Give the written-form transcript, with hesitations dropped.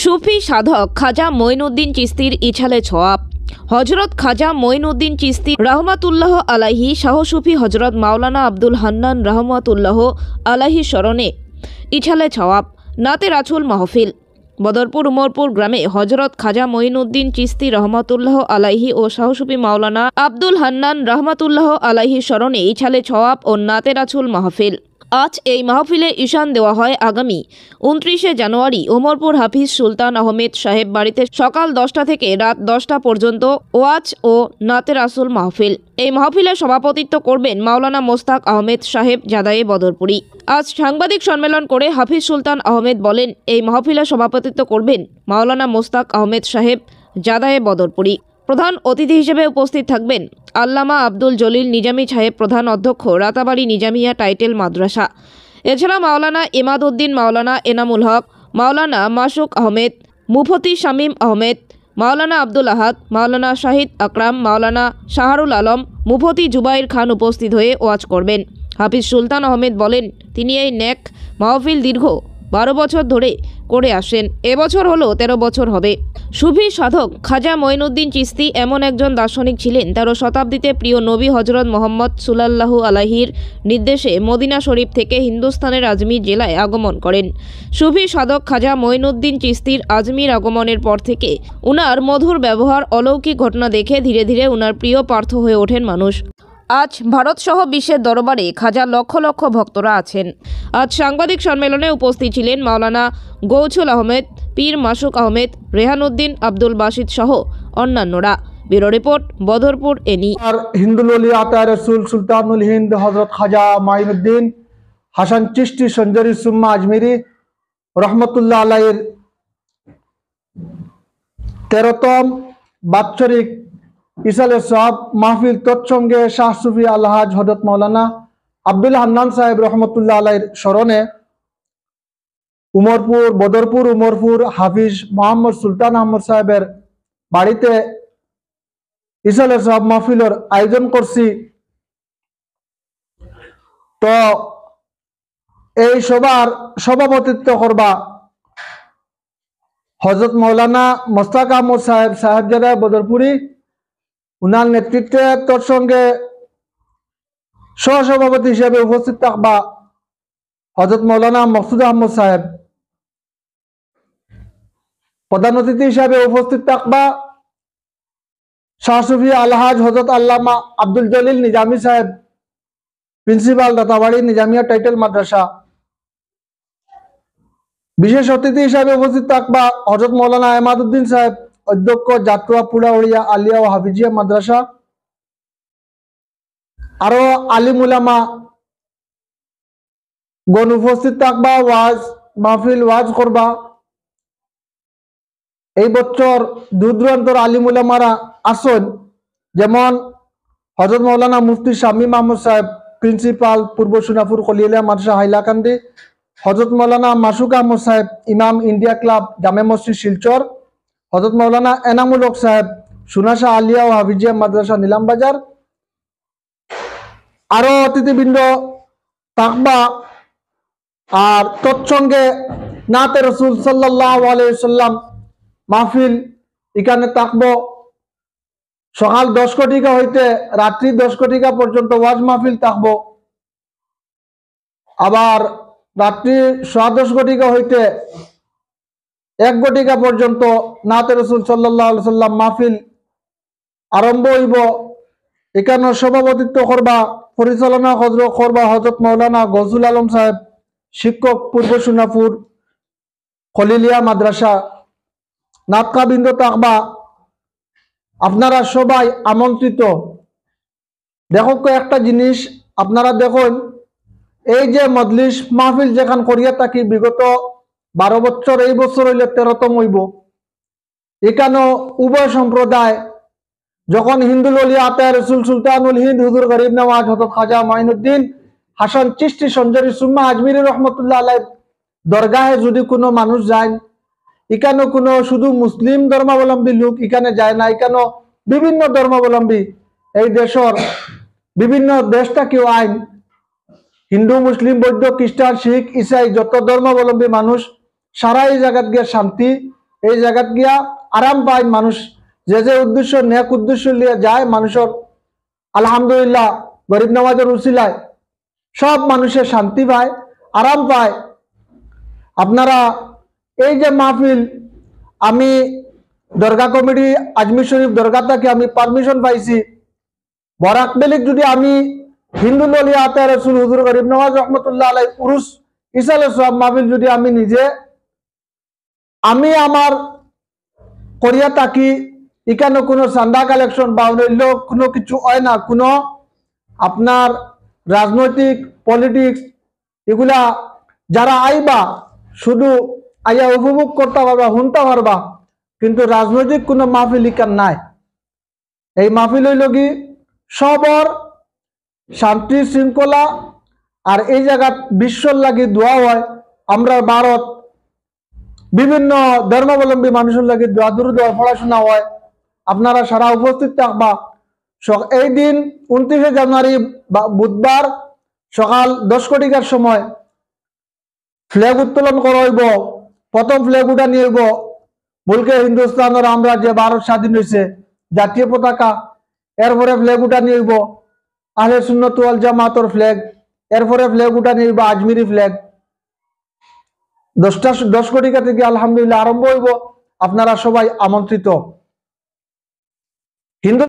সুফি সাধক খাজা মঈনুদ্দিন চিস্তির ইছালে ছোয়াব। হজরত খাজা মঈনুদ্দিন চিস্তি রহমাতুল্লাহ আলাইহি শাহ সুফি হজরত মাওলানা আব্দুল হান্নান রহমাতুল্লাহ আলাইহি স্মরণে ইছালে ছোয়াব নাতে রাসূল মাহফিল। বদরপুর উমরপুর গ্রামে হজরত খাজা মঈনুদ্দিন চিস্তি রহমাতুল্লাহ আলাইহি ও শাহ সুফি মাওলানা আব্দুল হান্নান রহমাতুল্লাহ আলাইহি স্মরণে ইছালে ছোয়াব ও নাতে রাসূল মাহফিল। আজ এই মাহফিলে ঈশান দেওয়া হয় আগামী 29শে জানুয়ারি উমরপুর হাফিজ সুলতান আহমেদ সাহেব বাড়িতে সকাল 10টা থেকে রাত 10টা পর্যন্ত ওয়াজ ও নাতে রাসূল মাহফিল। এই মাহফিলে সভাপতিত্ব করবেন মাওলানা মোস্তাক আহমেদ সাহেব জাদায়ে বদরপুরি। আজ সাংবাদিক সম্মেলন করে হাফিজ সুলতান আহমেদ বলেন, এই মাহফিলে সভাপতিত্ব করবেন মাওলানা মোস্তাক আহমেদ সাহেব জাদায়ে বদরপুরি। প্রধান অতিথি হিসেবে উপস্থিত থাকবেন আল্লামা আব্দুল জলিল নিজামী সাহেব, প্রধান অধ্যক্ষ, রাতাবাড়ি নিজামিয়া টাইটেল মাদ্রাসা। এছাড়া মাওলানা ইমাদউদ্দিন, মাওলানা এনামুল হক, মাওলানা মাসুক আহমেদ, মুফতি শামীম আহমেদ, মাওলানা আব্দুল আহাদ, মাওলানা শাহিদ আকরাম, মাওলানা শাহরুল আলম, মুফতি জুবাইর খান উপস্থিত হয়ে ওয়াজ করবেন। হাফিজ সুলতান আহমেদ বলেন, তিনি এই নেক মাহফিল দীর্ঘ 12 বছর ধরে করে আসেন। এবছর হলো 13 বছর হবে। সুফি সাধক খাজা মঈনুদ্দিন চিস্তি এমন একজন দার্শনিক ছিলেন, 13 শতাব্দীতে প্রিয় নবী হজরত মোহাম্মদ সাল্লাল্লাহু আলাইহির নির্দেশে মদিনা শরীফ থেকে হিন্দুস্তানের আজমির জেলায় আগমন করেন। সুফি সাধক খাজা মঈনুদ্দিন চিস্তির আজমির আগমনের পর থেকে উনার মধুর ব্যবহার, অলৌকিক ঘটনা দেখে ধীরে ধীরে উনার প্রিয় পার্থ হয়ে ওঠেন মানুষ। আজ ভারতসহ বিশ্বের দরবারে খাজা লক্ষ লক্ষ ভক্তরা আছেন। আজ সাংবাদিক সম্মেলনে উপস্থিত ছিলেন মাওলানা গৌছুল আহমেদ, পীর মাসুক আহমেদ, রেহানুদ্দিন, আব্দুল বাসিদ সহ অন্যান্যরা। ব্যুরো রিপোর্ট, বদরপুর এনি। আর হিন্দুল ওলি আতা রসুল সুলতানুল হিন্দ হজরত খাজা মঈনুদ্দিন হাসান চিশতি সঞ্জরি সুম্মা আজমিরি রহমতুল্লাহ আলাইহির 13তম বাৎসরিক ইসালে সব মাহফিল তৎসঙ্গে শাহ সুফি আলহাজ হযরত মাওলানা আব্দুল হান্নান সাহেব রহমতুল্লাহ আলাইহির স্মরণে বদরপুর উমরপুর হাফিজ মোহাম্মদ সুলতান আহমদ সাহেবের বাড়িতে ইসালে সব মাহফিলের আয়োজন করছি। তো এই সবার সভাপতিত্ব করবা হযরত মাওলানা মোস্তাক আহমদ সাহেবজাদা বদরপুরি। উনার নেতৃত্বে তোর সঙ্গে সহসভাপতি হিসেবে উপস্থিত থাকবা হযরত মাওলানা মকসুদ আহমদ সাহেব। প্রধান অতিথি হিসাবে উপস্থিত থাকবা শাহ সুফি আলহাজ হযরত আল্লামা আব্দুল জলিল নিজামী সাহেব, প্রিন্সিপাল, রাতাবাড়ি নিজামিয়া টাইটেল মাদ্রাসা। বিশেষ অতিথি হিসাবে উপস্থিত থাকবা হযরত মাওলানা ইমাদউদ্দিন সাহেব, অধ্যক্ষ, জাতুয়া পুরাউড়িয়া আলিয়া ও হাফিজিয়া মাদ্রাসা। আরো আলিম উলামা গণ উপস্থিত থাকবা, ওয়াজ মাহফিল ওয়াজ করবা। এই বছর দূর দূরান্তর আলিম উলামারা আসন, যেমন হযরত মাওলানা মুফতি শামীম আহমদ সাহেব, প্রিন্সিপাল, পূর্ব সোনাপুর কলিয়ালিয়া মাদ্রাসা হাইলাকান্দি। হযরত মাওলানা মাসুক আহমদ সাহেব, ইমাম, ইন্ডিয়া ক্লাব, জামে মসজিদ শিলচর। হযরত মাওলানা এনামুল হক সাহেব, সুনাশা আলিয়া ও হাফিজিয়া মাদ্রাসা নিলাম বাজার। আরো অতিথিবৃন্দ থাকবা। আর তৎসঙ্গে নাতে রসুল সাল্লাল্লাহু আলাইহি ওয়াসাল্লাম মাহফিল এখানে থাকবো। সকাল 10 ঘটিকা হইতে রাত্রি 10 ঘটিকা পর্যন্ত ওয়াজ মাহফিল থাকবো। আবার রাত্রি 10:15 ঘটিকা হইতে 1 ঘটিকা পর্যন্ত নাতে রসুল সাল্লাল্লাহু আলাইহি ওয়াসাল্লাম মাহফিল আরম্ভ হইব। এখানে সভাপতিত্ব করবা, পরিচালনা করবা হযরত মাওলানা গৌসুল আলম সাহেব, শিক্ষক, পূর্ব সোনাপুর খলিলিয়া মাদ্রাসা। নাতকাবৃন্দ থাকবা। আপনারা সবাই আমন্ত্রিত। দেখো একটা জিনিস আপনারা দেখুন, এই যে মজলিস মাহফিল যেখান করিয়া থাকি বিগত 12 বছর, এই বছর হইলে 13তম হইব। এখানেও উভয় সম্প্রদায়, যখন হিন্দুল ওলি আতা রসুল সুলতানুল হিন্দ হুজুর গরিব নওয়াজ হযরত খাজা মঈনুদ্দিন হাসান চিশতি সঞ্জরি সুম্মা আজমিরি রহমতুল্লাহ আলাইহি দরগাহে যদি কোনো মানুষ যায়, এখানে কোনো শুধু মুসলিম ধর্মাবলম্বী লোক এখানে যায় না, এখানে বিভিন্ন ধর্মাবলম্বী এই দেশের বিভিন্ন দেশটা কেউ আইন, হিন্দু, মুসলিম, বৌদ্ধ, খ্রিস্টান, শিখ, ইসাই যত ধর্মাবলম্বী মানুষ সারা এই জায়গাত গিয়ে শান্তি এই জায়গাত গিয়া আরাম পায় মানুষ, যে উদ্দেশ্য নেক উদ্দেশ্য নিয়ে যায় মানুষের, আলহামদুলিল্লাহ গরিব নওয়াজের উসিলায় সব মানুষের শান্তি পায়, আরাম পায়। আপনারা এই যে মাহফিল, আমি দরগা কমিটি আজমির শরীফ দরগা থেকে আমি পারমিশন পাইছি, বরাক বেলিক যদি আমি হিন্দু দলিয়া আতা রসুল হুজুর গরিব নওয়াজ রহমতুল্লাহ আলাই উরুস ইসালে সব মাহফিল যদি আমি নিজে আমি আমার করিয়া থাকি, এখানে কোনো চান্দা কালেকশন বা অন্য কোনো কিছু হয় না, কোনো আপনার রাজনৈতিক পলিটিক্স এগুলা যারা আইবা শুধু আইয়া উপভোগ করতে পারবা, শুনতে পারবা, কিন্তু রাজনৈতিক কোনো মাহফিল ইকান নাই। এই মাহফিল হইল কি সবর শান্তি শৃঙ্খলা, আর এই জায়গা বিশ্বর লাগি দোয়া হয়। আমরা ভারত বিভিন্ন ধর্মাবলম্বী মানুষের লাগে দোয়া দূর দোয়া পড়াশোনা হয়, আপনারা সারা উপস্থিত থাকবা। এই দিন 29 জানুয়ারি বুধবার সকাল 10 কোটিকার সময় ফ্ল্যাগ উত্তোলন করা হইব। প্রথম ফ্ল্যাগ উঠা নিয়ে হইব মুলকে হিন্দুস্তানের, আমরা যে ভারত স্বাধীন হয়েছে জাতীয় পতাকা, এরপরে ফ্ল্যাগ উঠা নিয়ে হইব আহলে সুন্নাত ওয়াল জামাতের ফ্ল্যাগ, এরপরে ফ্ল্যাগ উঠা নিয়ে হইব আজমিরি ফ্ল্যাগ। 10 কোটিকা থেকে আলহামদুলিল্লাহ আরম্ভ হইব। আপনারা সবাই আমন্ত্রিত। হিন্দু